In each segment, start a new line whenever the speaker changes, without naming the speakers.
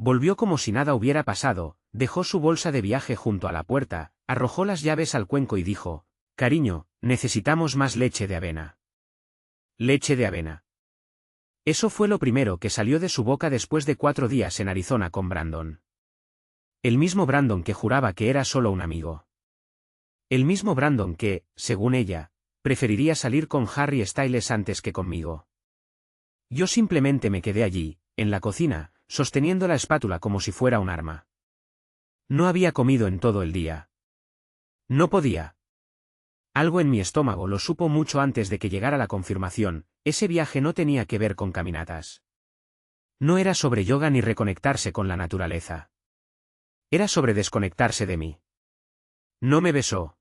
Volvió como si nada hubiera pasado, dejó su bolsa de viaje junto a la puerta, arrojó las llaves al cuenco y dijo: «Cariño, necesitamos más leche de avena». Leche de avena. Eso fue lo primero que salió de su boca después de 4 días en Arizona con Brandon. El mismo Brandon que juraba que era solo un amigo. El mismo Brandon que, según ella, preferiría salir con Harry Styles antes que conmigo. Yo simplemente me quedé allí, en la cocina, sosteniendo la espátula como si fuera un arma. No había comido en todo el día. No podía. Algo en mi estómago lo supo mucho antes de que llegara la confirmación. Ese viaje no tenía que ver con caminatas. No era sobre yoga ni reconectarse con la naturaleza. Era sobre desconectarse de mí. No me besó.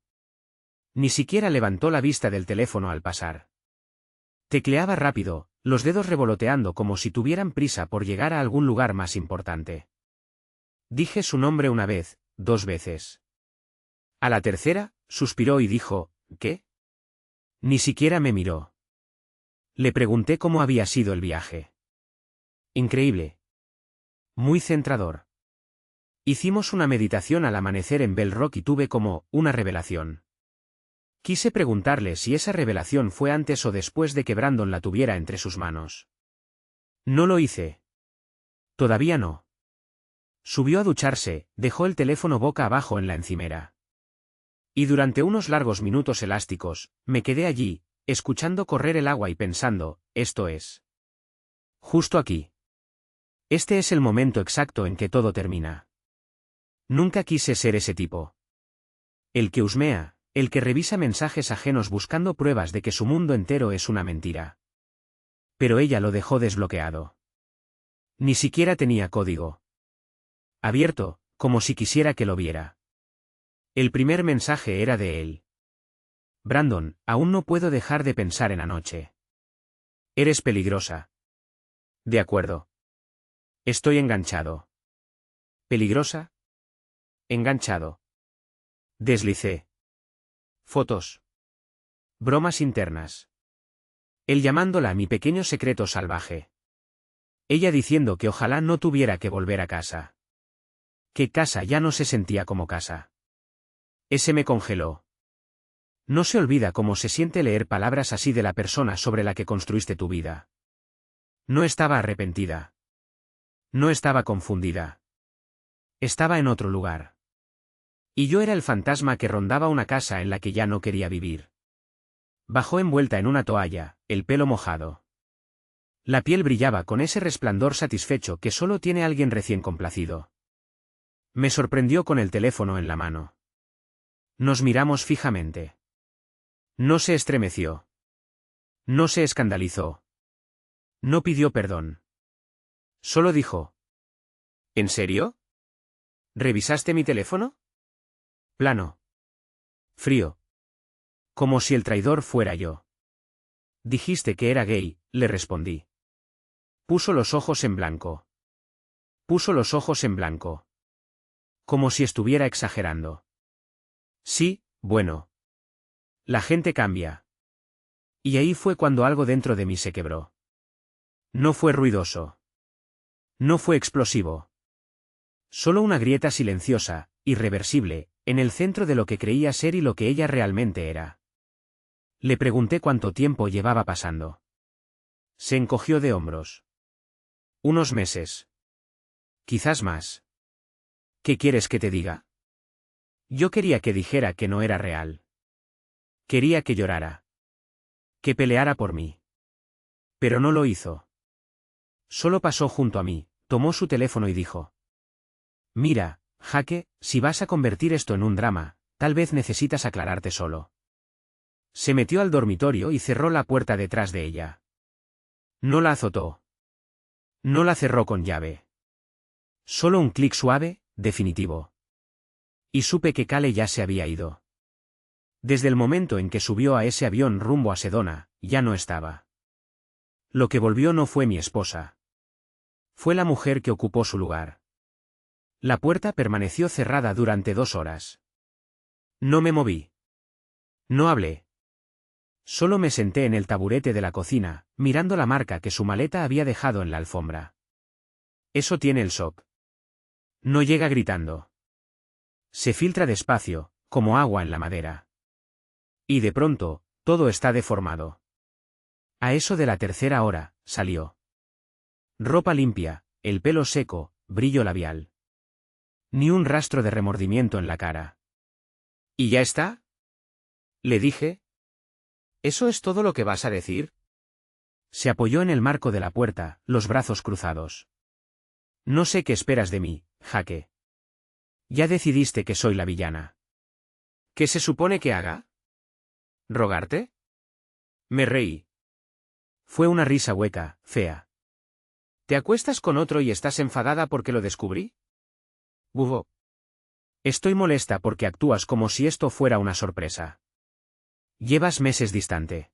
Ni siquiera levantó la vista del teléfono al pasar. Tecleaba rápido, los dedos revoloteando como si tuvieran prisa por llegar a algún lugar más importante. Dije su nombre una vez, 2 veces. A la tercera, suspiró y dijo: «¿Qué?». Ni siquiera me miró. Le pregunté cómo había sido el viaje. Increíble. Muy centrador. Hicimos una meditación al amanecer en Bell Rock y tuve como una revelación. Quise preguntarle si esa revelación fue antes o después de que Brandon la tuviera entre sus manos. No lo hice. Todavía no. Subió a ducharse, dejó el teléfono boca abajo en la encimera. Y durante unos largos minutos elásticos, me quedé allí, escuchando correr el agua y pensando: esto es. Justo aquí. Este es el momento exacto en que todo termina. Nunca quise ser ese tipo. El que husmea, el que revisa mensajes ajenos buscando pruebas de que su mundo entero es una mentira. Pero ella lo dejó desbloqueado. Ni siquiera tenía código. Abierto, como si quisiera que lo viera. El primer mensaje era de él. «Brandon, aún no puedo dejar de pensar en anoche. Eres peligrosa». «De acuerdo. Estoy enganchado». «¿Peligrosa?» «Enganchado». Deslicé. Fotos. Bromas internas. Él llamándola a mi pequeño secreto salvaje. Ella diciendo que ojalá no tuviera que volver a casa. Que casa ya no se sentía como casa. Ese me congeló. No se olvida cómo se siente leer palabras así de la persona sobre la que construiste tu vida. No estaba arrepentida. No estaba confundida. Estaba en otro lugar. Y yo era el fantasma que rondaba una casa en la que ya no quería vivir. Bajó envuelta en una toalla, el pelo mojado. La piel brillaba con ese resplandor satisfecho que solo tiene alguien recién complacido. Me sorprendió con el teléfono en la mano. Nos miramos fijamente. No se estremeció. No se escandalizó. No pidió perdón. Solo dijo: «¿En serio? ¿Revisaste mi teléfono?». Plano. Frío. Como si el traidor fuera yo. «Dijiste que era gay», le respondí. Puso los ojos en blanco. Puso los ojos en blanco. Como si estuviera exagerando. «Sí, bueno. La gente cambia». Y ahí fue cuando algo dentro de mí se quebró. No fue ruidoso. No fue explosivo. Solo una grieta silenciosa, irreversible, en el centro de lo que creía ser y lo que ella realmente era. Le pregunté cuánto tiempo llevaba pasando. Se encogió de hombros. «Unos meses. Quizás más». «¿Qué quieres que te diga?». Yo quería que dijera que no era real. Quería que llorara. Que peleara por mí. Pero no lo hizo. Solo pasó junto a mí, tomó su teléfono y dijo: «Mira, Jake, si vas a convertir esto en un drama, tal vez necesitas aclararte solo». Se metió al dormitorio y cerró la puerta detrás de ella. No la azotó. No la cerró con llave. Solo un clic suave, definitivo. Y supe que Cale ya se había ido. Desde el momento en que subió a ese avión rumbo a Sedona, ya no estaba. Lo que volvió no fue mi esposa. Fue la mujer que ocupó su lugar. La puerta permaneció cerrada durante 2 horas. No me moví. No hablé. Solo me senté en el taburete de la cocina, mirando la marca que su maleta había dejado en la alfombra. Eso tiene el shock. No llega gritando. Se filtra despacio, como agua en la madera. Y de pronto, todo está deformado. A eso de la tercera hora, salió. Ropa limpia, el pelo seco, brillo labial. Ni un rastro de remordimiento en la cara. ¿Y ya está? Le dije. ¿Eso es todo lo que vas a decir? Se apoyó en el marco de la puerta, los brazos cruzados. No sé qué esperas de mí, Jaque. Ya decidiste que soy la villana. ¿Qué se supone que haga? ¿Rogarte? Me reí. Fue una risa hueca, fea. ¿Te acuestas con otro y estás enfadada porque lo descubrí? Bubó. Estoy molesta porque actúas como si esto fuera una sorpresa. Llevas meses distante.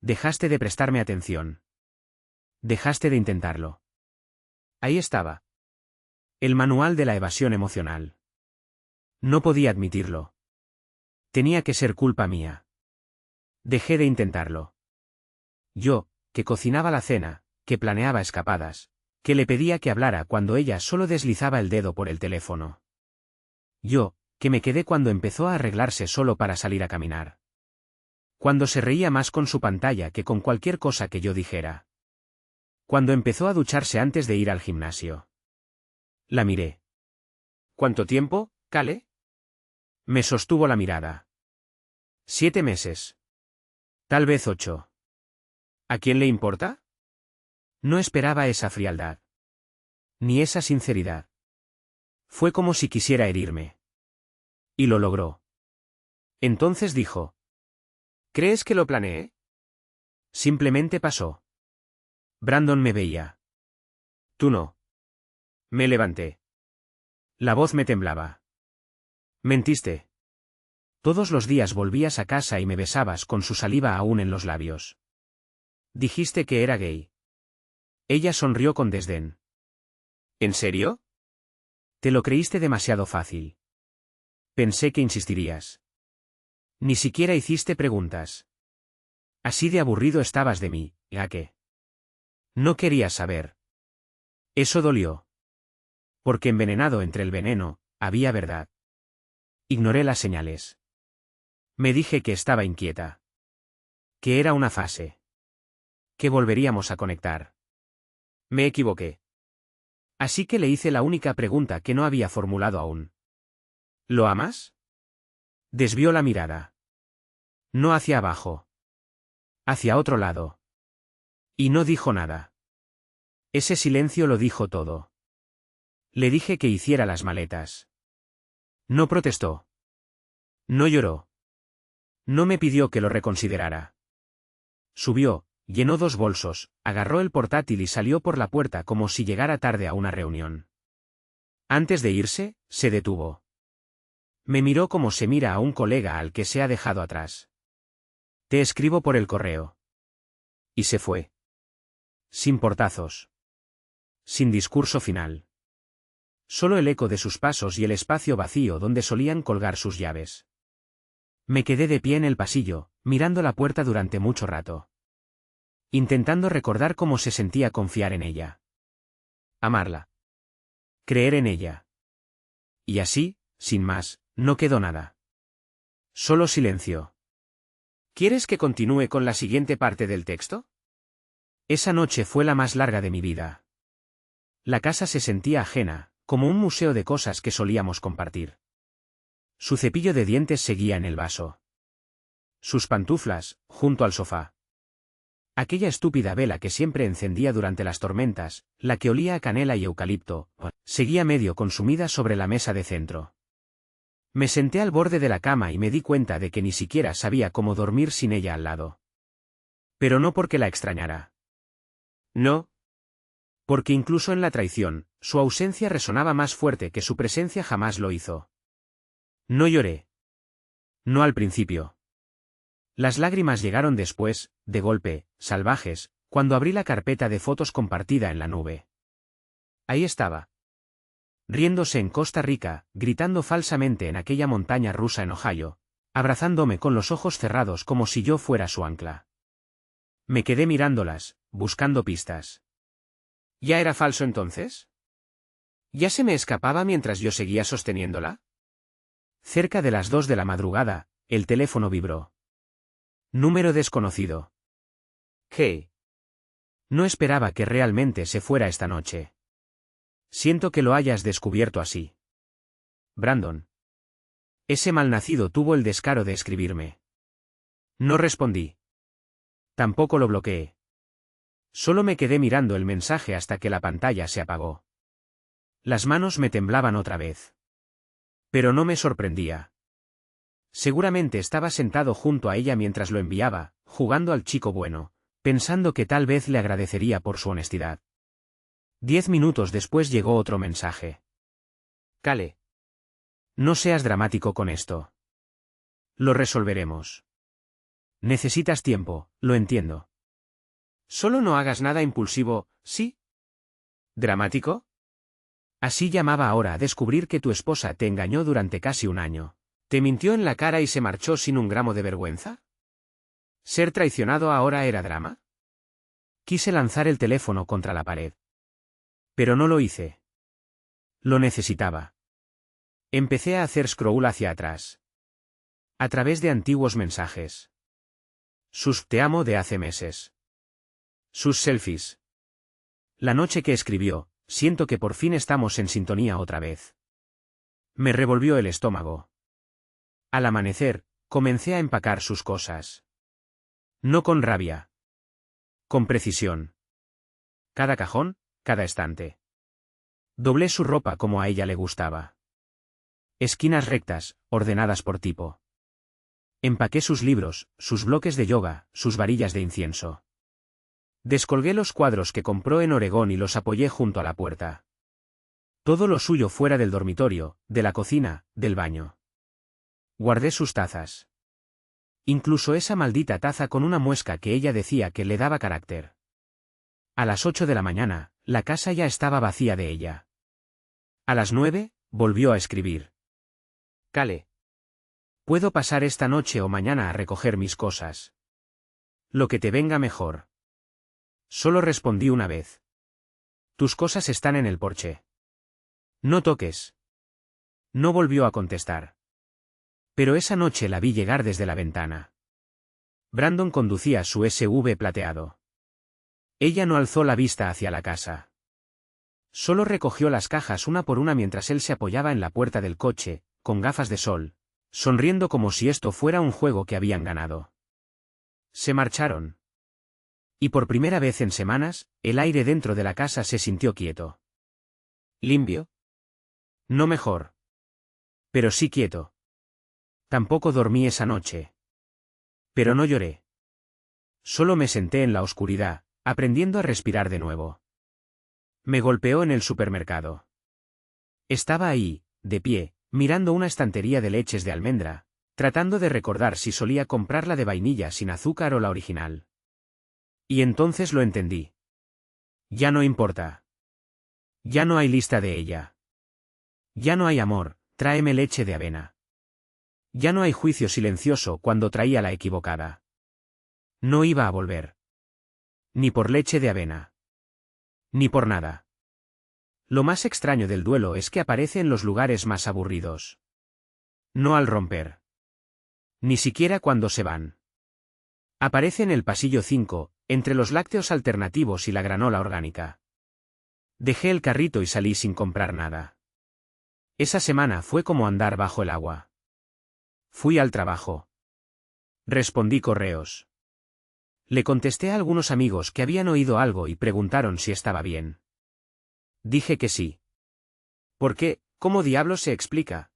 Dejaste de prestarme atención. Dejaste de intentarlo. Ahí estaba. El manual de la evasión emocional. No podía admitirlo. Tenía que ser culpa mía. Dejé de intentarlo. Yo, que cocinaba la cena, que planeaba escapadas, que le pedía que hablara cuando ella solo deslizaba el dedo por el teléfono. Yo, que me quedé cuando empezó a arreglarse solo para salir a caminar. Cuando se reía más con su pantalla que con cualquier cosa que yo dijera. Cuando empezó a ducharse antes de ir al gimnasio. La miré. ¿Cuánto tiempo, Cale? Me sostuvo la mirada. 7 meses. Tal vez 8. ¿A quién le importa? No esperaba esa frialdad. Ni esa sinceridad. Fue como si quisiera herirme. Y lo logró. Entonces dijo. ¿Crees que lo planeé? Simplemente pasó. Brandon me veía. Tú no. Me levanté. La voz me temblaba. Mentiste. Todos los días volvías a casa y me besabas con su saliva aún en los labios. Dijiste que era gay. Ella sonrió con desdén. ¿En serio? Te lo creíste demasiado fácil. Pensé que insistirías. Ni siquiera hiciste preguntas. Así de aburrido estabas de mí, Jaque. No querías saber. Eso dolió. Porque envenenado entre el veneno, había verdad. Ignoré las señales. Me dije que estaba inquieta. Que era una fase. Que volveríamos a conectar. Me equivoqué. Así que le hice la única pregunta que no había formulado aún. ¿Lo amas? Desvió la mirada. No hacia abajo. Hacia otro lado. Y no dijo nada. Ese silencio lo dijo todo. Le dije que hiciera las maletas. No protestó. No lloró. No me pidió que lo reconsiderara. Subió, llenó 2 bolsos, agarró el portátil y salió por la puerta como si llegara tarde a una reunión. Antes de irse, se detuvo. Me miró como se mira a un colega al que se ha dejado atrás. Te escribo por el correo. Y se fue. Sin portazos. Sin discurso final. Solo el eco de sus pasos y el espacio vacío donde solían colgar sus llaves. Me quedé de pie en el pasillo, mirando la puerta durante mucho rato. Intentando recordar cómo se sentía confiar en ella. Amarla. Creer en ella. Y así, sin más, no quedó nada. Solo silencio. ¿Quieres que continúe con la siguiente parte del texto? Esa noche fue la más larga de mi vida. La casa se sentía ajena, como un museo de cosas que solíamos compartir. Su cepillo de dientes seguía en el vaso. Sus pantuflas, junto al sofá. Aquella estúpida vela que siempre encendía durante las tormentas, la que olía a canela y eucalipto, seguía medio consumida sobre la mesa de centro. Me senté al borde de la cama y me di cuenta de que ni siquiera sabía cómo dormir sin ella al lado. Pero no porque la extrañara. No. Porque incluso en la traición, su ausencia resonaba más fuerte que su presencia jamás lo hizo. No lloré. No al principio. Las lágrimas llegaron después, de golpe, salvajes, cuando abrí la carpeta de fotos compartida en la nube. Ahí estaba. Riéndose en Costa Rica, gritando falsamente en aquella montaña rusa en Ohio, abrazándome con los ojos cerrados como si yo fuera su ancla. Me quedé mirándolas, buscando pistas. ¿Ya era falso entonces? ¿Ya se me escapaba mientras yo seguía sosteniéndola? Cerca de las 2 de la madrugada, el teléfono vibró. Número desconocido. ¿Qué? No esperaba que realmente se fuera esta noche. Siento que lo hayas descubierto así. Brandon. Ese malnacido tuvo el descaro de escribirme. No respondí. Tampoco lo bloqueé. Solo me quedé mirando el mensaje hasta que la pantalla se apagó. Las manos me temblaban otra vez. Pero no me sorprendía. Seguramente estaba sentado junto a ella mientras lo enviaba, jugando al chico bueno, pensando que tal vez le agradecería por su honestidad. 10 minutos después llegó otro mensaje. Cale. No seas dramático con esto. Lo resolveremos. Necesitas tiempo, lo entiendo. Solo no hagas nada impulsivo, ¿sí? ¿Dramático? Así llamaba ahora a descubrir que tu esposa te engañó durante casi un año. ¿Te mintió en la cara y se marchó sin un gramo de vergüenza? ¿Ser traicionado ahora era drama? Quise lanzar el teléfono contra la pared. Pero no lo hice. Lo necesitaba. Empecé a hacer scroll hacia atrás. A través de antiguos mensajes. Sus te amo de hace meses. Sus selfies. La noche que escribió, siento que por fin estamos en sintonía otra vez. Me revolvió el estómago. Al amanecer, comencé a empacar sus cosas. No con rabia. Con precisión. Cada cajón, cada estante. Doblé su ropa como a ella le gustaba. Esquinas rectas, ordenadas por tipo. Empaqué sus libros, sus bloques de yoga, sus varillas de incienso. Descolgué los cuadros que compró en Oregón y los apoyé junto a la puerta. Todo lo suyo fuera del dormitorio, de la cocina, del baño. Guardé sus tazas. Incluso esa maldita taza con una muesca que ella decía que le daba carácter. A las 8 de la mañana, la casa ya estaba vacía de ella. A las 9, volvió a escribir. Cale. Puedo pasar esta noche o mañana a recoger mis cosas. Lo que te venga mejor. Solo respondí una vez. Tus cosas están en el porche. No toques. No volvió a contestar. Pero esa noche la vi llegar desde la ventana. Brandon conducía su SUV plateado. Ella no alzó la vista hacia la casa. Solo recogió las cajas una por una mientras él se apoyaba en la puerta del coche, con gafas de sol, sonriendo como si esto fuera un juego que habían ganado. Se marcharon. Y por primera vez en semanas, el aire dentro de la casa se sintió quieto. ¿Limpio? No mejor. Pero sí quieto. Tampoco dormí esa noche. Pero no lloré. Solo me senté en la oscuridad, aprendiendo a respirar de nuevo. Me golpeó en el supermercado. Estaba ahí, de pie, mirando una estantería de leches de almendra, tratando de recordar si solía comprar la de vainilla sin azúcar o la original. Y entonces lo entendí. Ya no importa. Ya no hay lista de ella. Ya no hay amor, tráeme leche de avena. Ya no hay juicio silencioso cuando traía la equivocada. No iba a volver. Ni por leche de avena. Ni por nada. Lo más extraño del duelo es que aparece en los lugares más aburridos. No al romper. Ni siquiera cuando se van. Aparece en el pasillo 5, entre los lácteos alternativos y la granola orgánica. Dejé el carrito y salí sin comprar nada. Esa semana fue como andar bajo el agua. Fui al trabajo. Respondí correos. Le contesté a algunos amigos que habían oído algo y preguntaron si estaba bien. Dije que sí. ¿Por qué? ¿Cómo diablos se explica?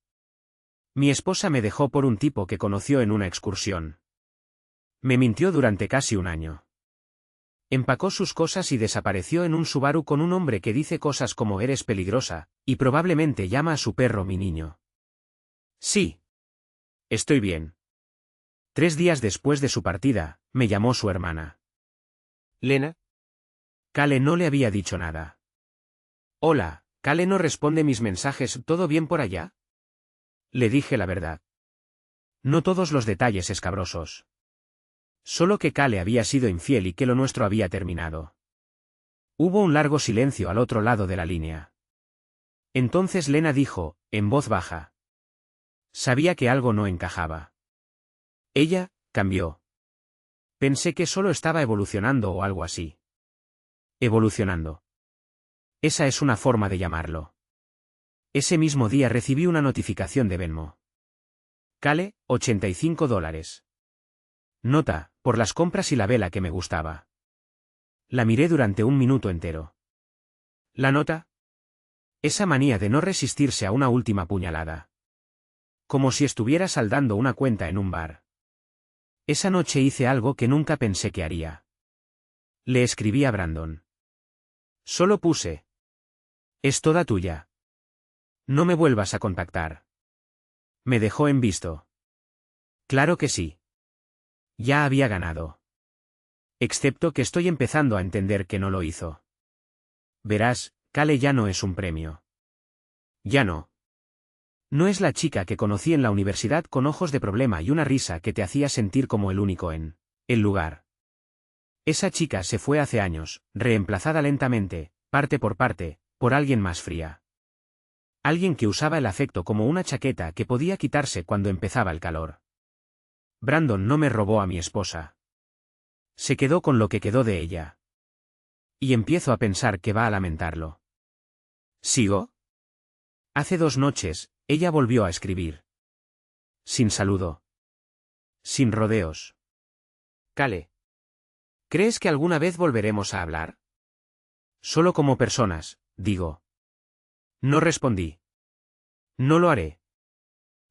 Mi esposa me dejó por un tipo que conoció en una excursión. Me mintió durante casi un año. Empacó sus cosas y desapareció en un Subaru con un hombre que dice cosas como eres peligrosa, y probablemente llama a su perro mi niño. Sí. Estoy bien. 3 días después de su partida, me llamó su hermana. ¿Lena? Cale no le había dicho nada. Hola, Cale no responde mis mensajes, ¿todo bien por allá? Le dije la verdad. No todos los detalles escabrosos. Solo que Cale había sido infiel y que lo nuestro había terminado. Hubo un largo silencio al otro lado de la línea. Entonces Lena dijo, en voz baja. Sabía que algo no encajaba. Ella, cambió. Pensé que solo estaba evolucionando o algo así. Evolucionando. Esa es una forma de llamarlo. Ese mismo día recibí una notificación de Venmo. Cale, $85. Nota, por las compras y la vela que me gustaba. La miré durante un minuto entero. ¿La nota? Esa manía de no resistirse a una última puñalada. Como si estuviera saldando una cuenta en un bar. Esa noche hice algo que nunca pensé que haría. Le escribí a Brandon. Solo puse. Es toda tuya. No me vuelvas a contactar. Me dejó en visto. Claro que sí. Ya había ganado. Excepto que estoy empezando a entender que no lo hizo. Verás, Cale ya no es un premio. Ya no. No es la chica que conocí en la universidad con ojos de problema y una risa que te hacía sentir como el único en el lugar. Esa chica se fue hace años, reemplazada lentamente, parte por alguien más fría. Alguien que usaba el afecto como una chaqueta que podía quitarse cuando empezaba el calor. Brandon no me robó a mi esposa. Se quedó con lo que quedó de ella. Y empiezo a pensar que va a lamentarlo. ¿Sigo? Hace 2 noches, ella volvió a escribir. Sin saludo. Sin rodeos. Cale. ¿Crees que alguna vez volveremos a hablar? Solo como personas, digo. No respondí. No lo haré.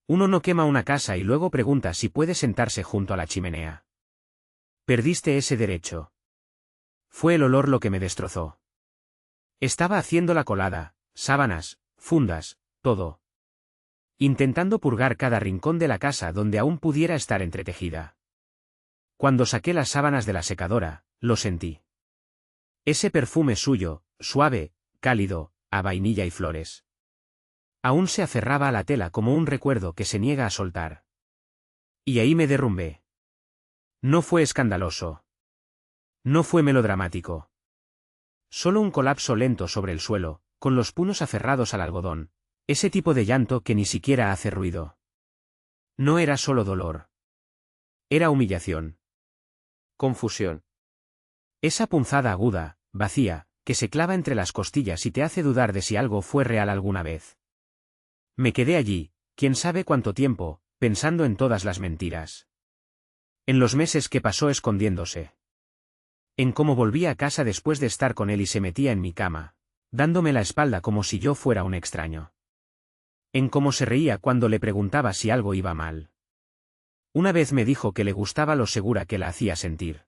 Uno no quema una casa y luego pregunta si puede sentarse junto a la chimenea. Perdiste ese derecho. Fue el olor lo que me destrozó. Estaba haciendo la colada, sábanas, fundas, todo. Intentando purgar cada rincón de la casa donde aún pudiera estar entretejida. Cuando saqué las sábanas de la secadora, lo sentí. Ese perfume suyo, suave, cálido, a vainilla y flores. Aún se aferraba a la tela como un recuerdo que se niega a soltar. Y ahí me derrumbé. No fue escandaloso. No fue melodramático. Solo un colapso lento sobre el suelo, con los puños aferrados al algodón. Ese tipo de llanto que ni siquiera hace ruido. No era solo dolor. Era humillación. Confusión. Esa punzada aguda, vacía, que se clava entre las costillas y te hace dudar de si algo fue real alguna vez. Me quedé allí, quién sabe cuánto tiempo, pensando en todas las mentiras. En los meses que pasó escondiéndose. En cómo volvía a casa después de estar con él y se metía en mi cama, dándome la espalda como si yo fuera un extraño. En cómo se reía cuando le preguntaba si algo iba mal. Una vez me dijo que le gustaba lo segura que la hacía sentir.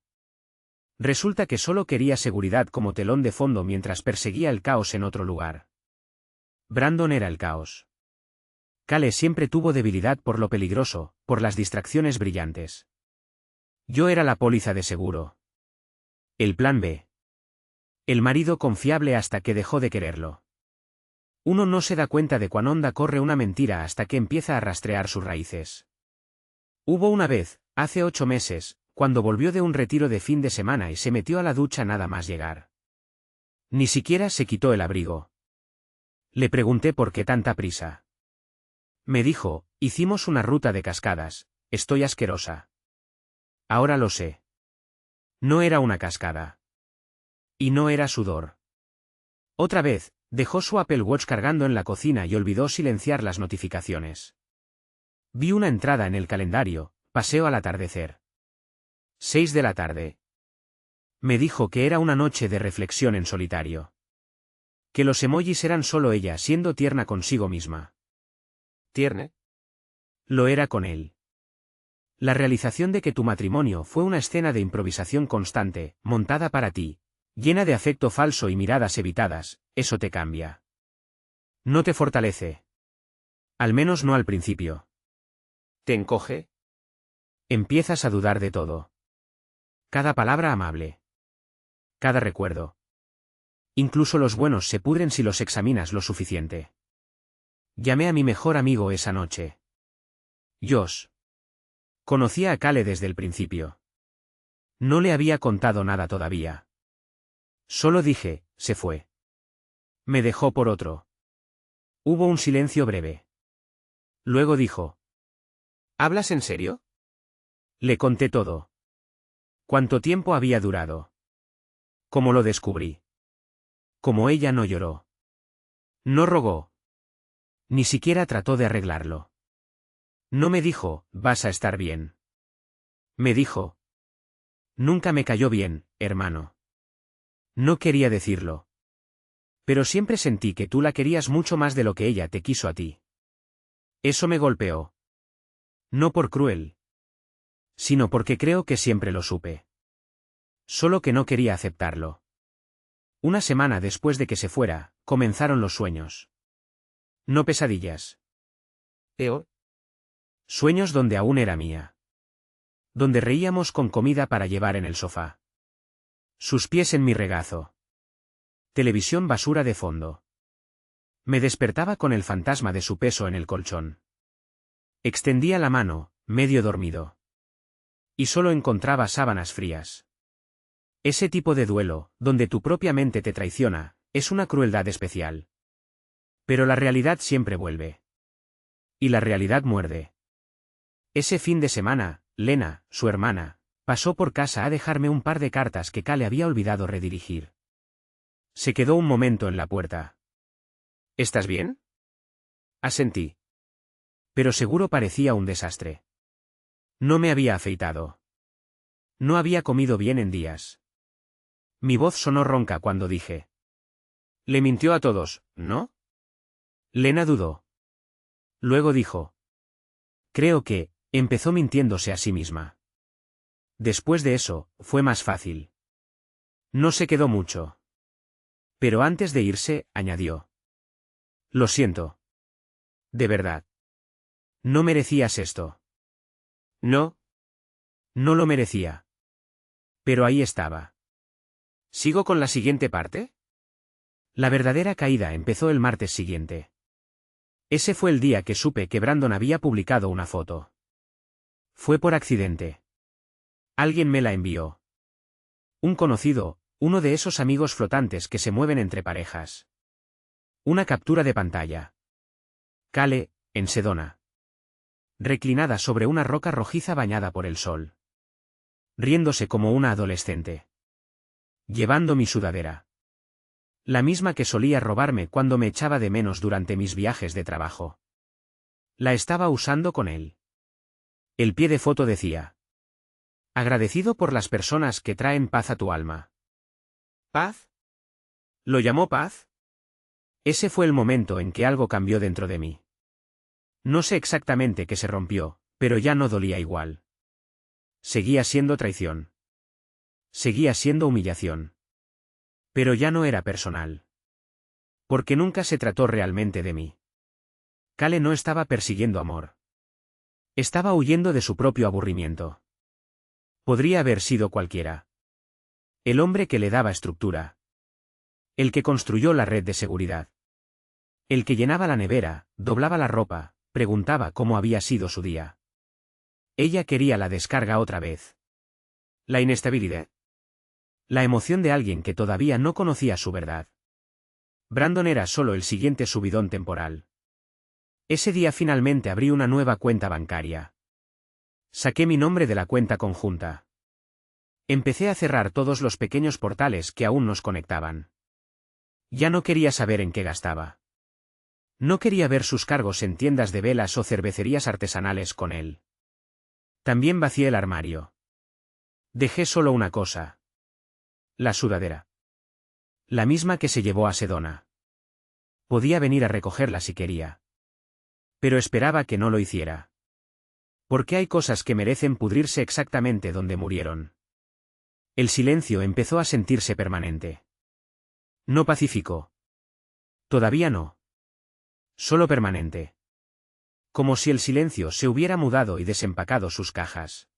Resulta que solo quería seguridad como telón de fondo mientras perseguía el caos en otro lugar. Brandon era el caos. Cale siempre tuvo debilidad por lo peligroso, por las distracciones brillantes. Yo era la póliza de seguro. El plan B. El marido confiable hasta que dejó de quererlo. Uno no se da cuenta de cuán honda corre una mentira hasta que empieza a rastrear sus raíces. Hubo una vez, hace 8 meses, cuando volvió de un retiro de fin de semana y se metió a la ducha nada más llegar. Ni siquiera se quitó el abrigo. Le pregunté por qué tanta prisa. Me dijo, hicimos una ruta de cascadas, estoy asquerosa. Ahora lo sé. No era una cascada. Y no era sudor. Otra vez, dejó su Apple Watch cargando en la cocina y olvidó silenciar las notificaciones. Vi una entrada en el calendario, paseo al atardecer. 6 de la tarde. Me dijo que era una noche de reflexión en solitario. Que los emojis eran solo ella siendo tierna consigo misma. ¿Tierne? Lo era con él. La realización de que tu matrimonio fue una escena de improvisación constante, montada para ti, llena de afecto falso y miradas evitadas, eso te cambia. No te fortalece. Al menos no al principio. ¿Te encoge? Empiezas a dudar de todo. Cada palabra amable. Cada recuerdo. Incluso los buenos se pudren si los examinas lo suficiente. Llamé a mi mejor amigo esa noche. Josh. Conocía a Cale desde el principio. No le había contado nada todavía. Solo dije, se fue. Me dejó por otro. Hubo un silencio breve. Luego dijo: ¿Hablas en serio? Le conté todo. ¿Cuánto tiempo había durado? ¿Cómo lo descubrí? Cómo ella no lloró. No rogó. Ni siquiera trató de arreglarlo. No me dijo: vas a estar bien. Me dijo: nunca me cayó bien, hermano. No quería decirlo. Pero siempre sentí que tú la querías mucho más de lo que ella te quiso a ti. Eso me golpeó. No por cruel, sino porque creo que siempre lo supe. Solo que no quería aceptarlo. Una semana después de que se fuera, comenzaron los sueños. No pesadillas. Sueños donde aún era mía. Donde reíamos con comida para llevar en el sofá. Sus pies en mi regazo. Televisión basura de fondo. Me despertaba con el fantasma de su peso en el colchón. Extendía la mano, medio dormido. Y solo encontraba sábanas frías. Ese tipo de duelo, donde tu propia mente te traiciona, es una crueldad especial. Pero la realidad siempre vuelve. Y la realidad muerde. Ese fin de semana, Lena, su hermana, pasó por casa a dejarme un par de cartas que Kale había olvidado redirigir. Se quedó un momento en la puerta. ¿Estás bien? Asentí. Pero seguro parecía un desastre. No me había afeitado. No había comido bien en días. Mi voz sonó ronca cuando dije: le mintió a todos, ¿no? Lena dudó. Luego dijo: creo que, empezó mintiéndose a sí misma. Después de eso, fue más fácil. No se quedó mucho. Pero antes de irse, añadió: lo siento. De verdad. No merecías esto. No. No lo merecía. Pero ahí estaba. ¿Sigo con la siguiente parte? La verdadera caída empezó el martes siguiente. Ese fue el día que supe que Brandon había publicado una foto. Fue por accidente. Alguien me la envió. Un conocido, uno de esos amigos flotantes que se mueven entre parejas. Una captura de pantalla. Kale, en Sedona. Reclinada sobre una roca rojiza bañada por el sol. Riéndose como una adolescente. Llevando mi sudadera. La misma que solía robarme cuando me echaba de menos durante mis viajes de trabajo. La estaba usando con él. El pie de foto decía: agradecido por las personas que traen paz a tu alma. ¿Paz? ¿Lo llamó paz? Ese fue el momento en que algo cambió dentro de mí. No sé exactamente qué se rompió, pero ya no dolía igual. Seguía siendo traición. Seguía siendo humillación. Pero ya no era personal. Porque nunca se trató realmente de mí. Kale no estaba persiguiendo amor. Estaba huyendo de su propio aburrimiento. Podría haber sido cualquiera. El hombre que le daba estructura. El que construyó la red de seguridad. El que llenaba la nevera, doblaba la ropa, preguntaba cómo había sido su día. Ella quería la descarga otra vez. La inestabilidad. La emoción de alguien que todavía no conocía su verdad. Brandon era solo el siguiente subidón temporal. Ese día finalmente abrí una nueva cuenta bancaria. Saqué mi nombre de la cuenta conjunta. Empecé a cerrar todos los pequeños portales que aún nos conectaban. Ya no quería saber en qué gastaba. No quería ver sus cargos en tiendas de velas o cervecerías artesanales con él. También vacié el armario. Dejé solo una cosa. La sudadera. La misma que se llevó a Sedona. Podía venir a recogerla si quería. Pero esperaba que no lo hiciera. Porque hay cosas que merecen pudrirse exactamente donde murieron. El silencio empezó a sentirse permanente. No pacífico. Todavía no. Solo permanente. Como si el silencio se hubiera mudado y desempacado sus cajas.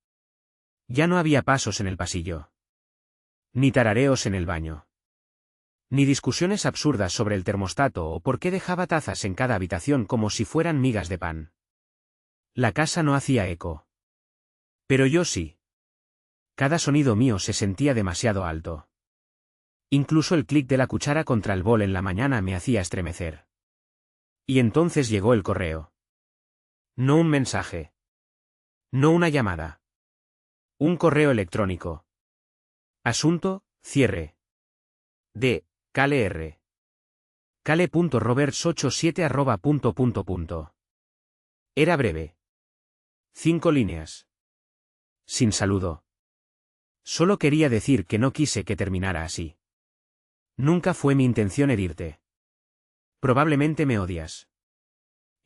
Ya no había pasos en el pasillo. Ni tarareos en el baño. Ni discusiones absurdas sobre el termostato o por qué dejaba tazas en cada habitación como si fueran migas de pan. La casa no hacía eco. Pero yo sí. Cada sonido mío se sentía demasiado alto. Incluso el clic de la cuchara contra el bol en la mañana me hacía estremecer. Y entonces llegó el correo. No un mensaje. No una llamada. Un correo electrónico. Asunto, cierre. De, Cale R. Cale.roberts87 @. Era breve. 5 líneas. Sin saludo. Solo quería decir que no quise que terminara así. Nunca fue mi intención herirte. Probablemente me odias.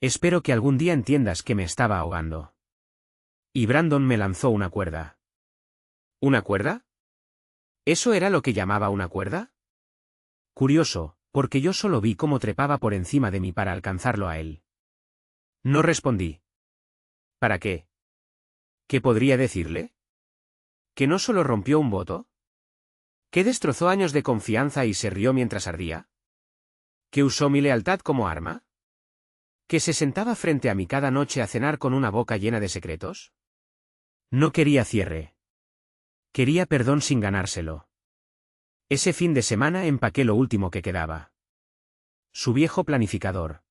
Espero que algún día entiendas que me estaba ahogando. Y Brandon me lanzó una cuerda. ¿Una cuerda? ¿Eso era lo que llamaba una cuerda? Curioso, porque yo solo vi cómo trepaba por encima de mí para alcanzarlo a él. No respondí. ¿Para qué? ¿Qué podría decirle? ¿Que no solo rompió un voto? ¿Que destrozó años de confianza y se rió mientras ardía? ¿Que usó mi lealtad como arma? ¿Que se sentaba frente a mí cada noche a cenar con una boca llena de secretos? No quería cierre. Quería perdón sin ganárselo. Ese fin de semana empaqué lo último que quedaba. Su viejo planificador.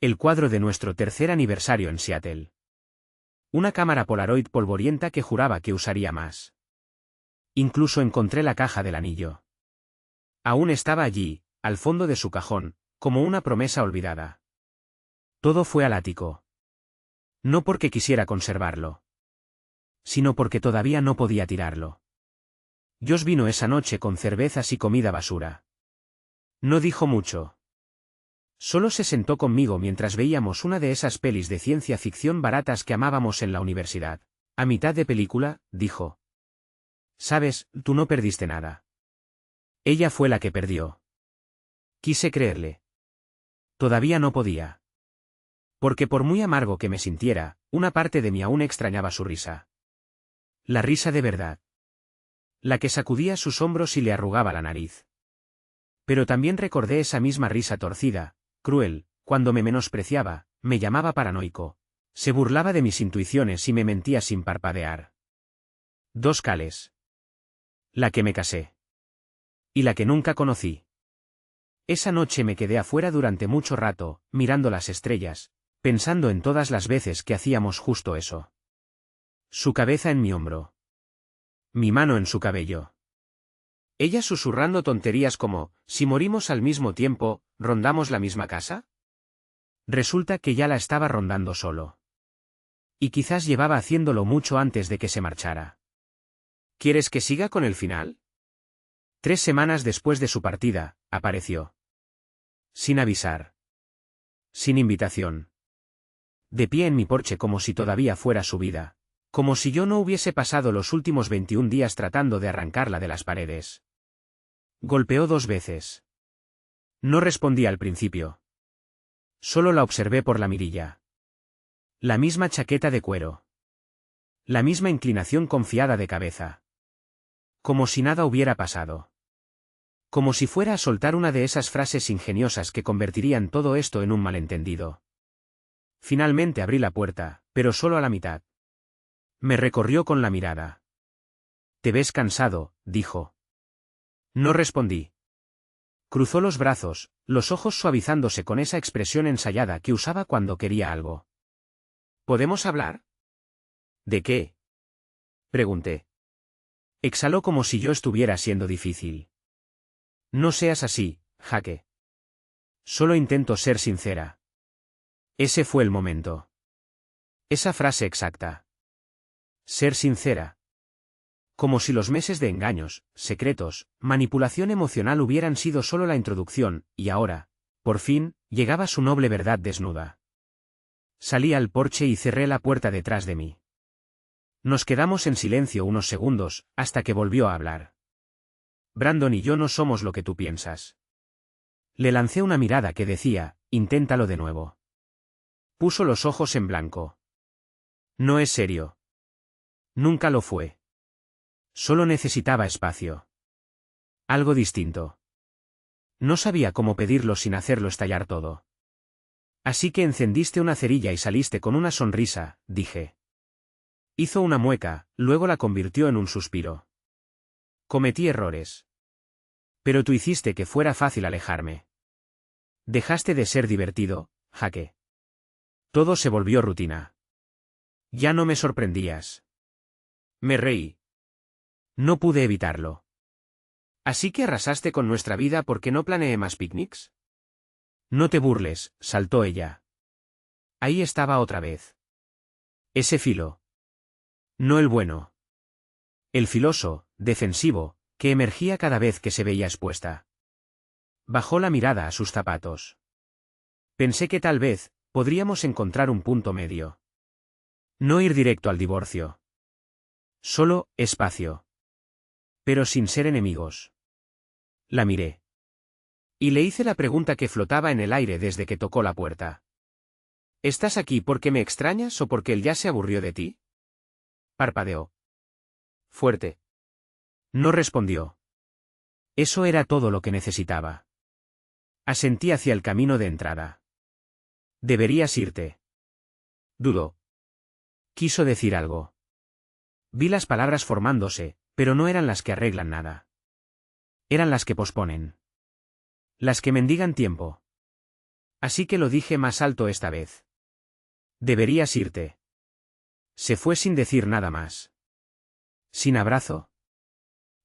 El cuadro de nuestro tercer aniversario en Seattle. Una cámara Polaroid polvorienta que juraba que usaría más. Incluso encontré la caja del anillo. Aún estaba allí, al fondo de su cajón, como una promesa olvidada. Todo fue al ático. No porque quisiera conservarlo, sino porque todavía no podía tirarlo. Josh vino esa noche con cervezas y comida basura. No dijo mucho. Solo se sentó conmigo mientras veíamos una de esas pelis de ciencia ficción baratas que amábamos en la universidad. A mitad de película, dijo. Sabes, tú no perdiste nada. Ella fue la que perdió. Quise creerle. Todavía no podía. Porque por muy amargo que me sintiera, una parte de mí aún extrañaba su risa. La risa de verdad. La que sacudía sus hombros y le arrugaba la nariz. Pero también recordé esa misma risa torcida, cruel, cuando me menospreciaba, me llamaba paranoico. Se burlaba de mis intuiciones y me mentía sin parpadear. 2 Cales. La que me casé. Y la que nunca conocí. Esa noche me quedé afuera durante mucho rato, mirando las estrellas, pensando en todas las veces que hacíamos justo eso. Su cabeza en mi hombro. Mi mano en su cabello. Ella susurrando tonterías como, si morimos al mismo tiempo, ¿rondamos la misma casa? Resulta que ya la estaba rondando solo. Y quizás llevaba haciéndolo mucho antes de que se marchara. ¿Quieres que siga con el final? 3 semanas después de su partida, apareció. Sin avisar. Sin invitación. De pie en mi porche como si todavía fuera su vida. Como si yo no hubiese pasado los últimos 21 días tratando de arrancarla de las paredes. Golpeó 2 veces. No respondí al principio. Solo la observé por la mirilla. La misma chaqueta de cuero. La misma inclinación confiada de cabeza. Como si nada hubiera pasado. Como si fuera a soltar una de esas frases ingeniosas que convertirían todo esto en un malentendido. Finalmente abrí la puerta, pero solo a la mitad. Me recorrió con la mirada. «Te ves cansado», dijo. No respondí. Cruzó los brazos, los ojos suavizándose con esa expresión ensayada que usaba cuando quería algo. ¿Podemos hablar? ¿De qué? Pregunté. Exhaló como si yo estuviera siendo difícil. No seas así, Jake. Solo intento ser sincera. Ese fue el momento. Esa frase exacta. Ser sincera. Como si los meses de engaños, secretos, manipulación emocional hubieran sido solo la introducción, y ahora, por fin, llegaba su noble verdad desnuda. Salí al porche y cerré la puerta detrás de mí. Nos quedamos en silencio unos segundos, hasta que volvió a hablar. Brandon y yo no somos lo que tú piensas. Le lancé una mirada que decía, inténtalo de nuevo. Puso los ojos en blanco. No es serio. Nunca lo fue. Solo necesitaba espacio. Algo distinto. No sabía cómo pedirlo sin hacerlo estallar todo. Así que encendiste una cerilla y saliste con una sonrisa, dije. Hizo una mueca, luego la convirtió en un suspiro. Cometí errores. Pero tú hiciste que fuera fácil alejarme. Dejaste de ser divertido, Jake. Todo se volvió rutina. Ya no me sorprendías. Me reí. No pude evitarlo. ¿Así que arrasaste con nuestra vida porque no planeé más picnics? No te burles, saltó ella. Ahí estaba otra vez. Ese filo. No el bueno. El filoso, defensivo, que emergía cada vez que se veía expuesta. Bajó la mirada a sus zapatos. Pensé que tal vez podríamos encontrar un punto medio. No ir directo al divorcio. Solo espacio. Pero sin ser enemigos. La miré. Y le hice la pregunta que flotaba en el aire desde que tocó la puerta. ¿Estás aquí porque me extrañas o porque él ya se aburrió de ti? Parpadeó. Fuerte. No respondió. Eso era todo lo que necesitaba. Asentí hacia el camino de entrada. Deberías irte. Dudó. Quiso decir algo. Vi las palabras formándose, pero no eran las que arreglan nada. Eran las que posponen. Las que mendigan tiempo. Así que lo dije más alto esta vez. Deberías irte. Se fue sin decir nada más. Sin abrazo.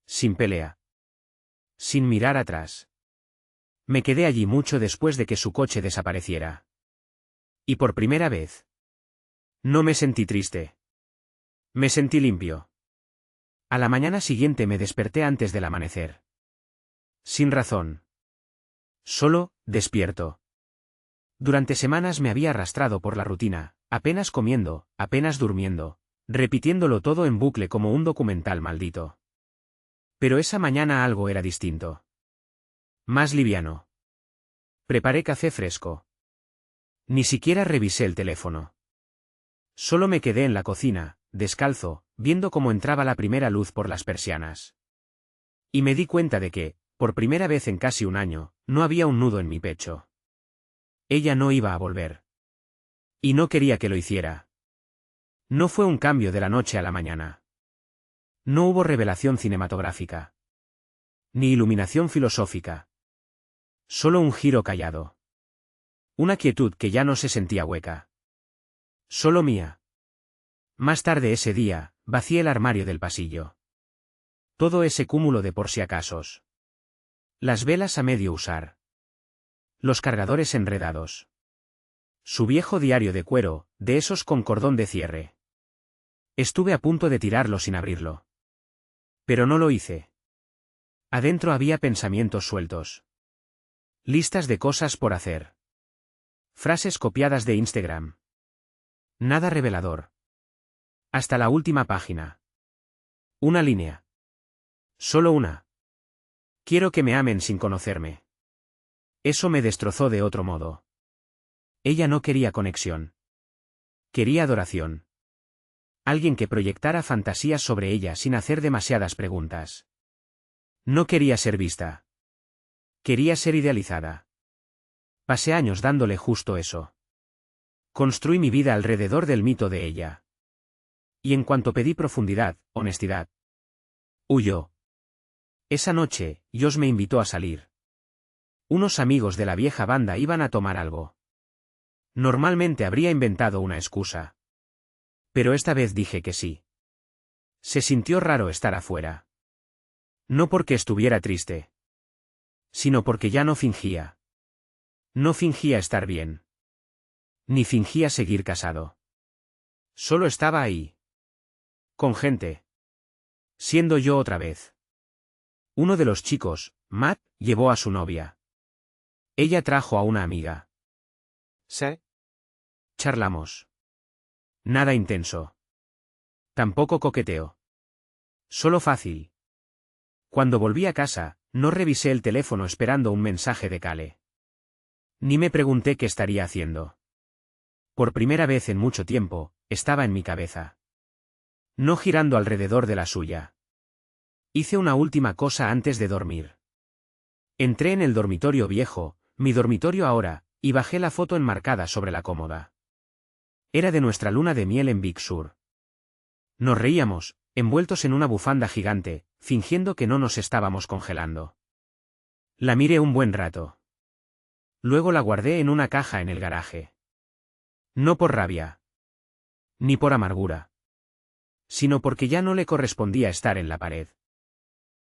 Sin pelea. Sin mirar atrás. Me quedé allí mucho después de que su coche desapareciera. Y por primera vez. No me sentí triste. Me sentí limpio. A la mañana siguiente me desperté antes del amanecer. Sin razón. Solo, despierto. Durante semanas me había arrastrado por la rutina, apenas comiendo, apenas durmiendo, repitiéndolo todo en bucle como un documental maldito. Pero esa mañana algo era distinto. Más liviano. Preparé café fresco. Ni siquiera revisé el teléfono. Solo me quedé en la cocina, descalzo, viendo cómo entraba la primera luz por las persianas. Y me di cuenta de que, por primera vez en casi un año, no había un nudo en mi pecho. Ella no iba a volver. Y no quería que lo hiciera. No fue un cambio de la noche a la mañana. No hubo revelación cinematográfica. Ni iluminación filosófica. Solo un giro callado. Una quietud que ya no se sentía hueca. Solo mía. Más tarde ese día, vacié el armario del pasillo. Todo ese cúmulo de por si acasos. Las velas a medio usar. Los cargadores enredados. Su viejo diario de cuero, de esos con cordón de cierre. Estuve a punto de tirarlo sin abrirlo. Pero no lo hice. Adentro había pensamientos sueltos. Listas de cosas por hacer. Frases copiadas de Instagram. Nada revelador. Hasta la última página. Una línea. Solo una. Quiero que me amen sin conocerme. Eso me destrozó de otro modo. Ella no quería conexión. Quería adoración. Alguien que proyectara fantasías sobre ella sin hacer demasiadas preguntas. No quería ser vista. Quería ser idealizada. Pasé años dándole justo eso. Construí mi vida alrededor del mito de ella. Y en cuanto pedí profundidad, honestidad, huyó. Esa noche, Josh me invitó a salir. Unos amigos de la vieja banda iban a tomar algo. Normalmente habría inventado una excusa. Pero esta vez dije que sí. Se sintió raro estar afuera. No porque estuviera triste. Sino porque ya no fingía. No fingía estar bien. Ni fingía seguir casado. Solo estaba ahí. Con gente. Siendo yo otra vez. Uno de los chicos, Matt, llevó a su novia. Ella trajo a una amiga. ¿Sí? Charlamos. Nada intenso. Tampoco coqueteo. Solo fácil. Cuando volví a casa, no revisé el teléfono esperando un mensaje de Cale. Ni me pregunté qué estaría haciendo. Por primera vez en mucho tiempo, estaba en mi cabeza. No girando alrededor de la suya. Hice una última cosa antes de dormir. Entré en el dormitorio viejo, mi dormitorio ahora, y bajé la foto enmarcada sobre la cómoda. Era de nuestra luna de miel en Big Sur. Nos reíamos, envueltos en una bufanda gigante, fingiendo que no nos estábamos congelando. La miré un buen rato. Luego la guardé en una caja en el garaje. No por rabia. Ni por amargura. Sino porque ya no le correspondía estar en la pared.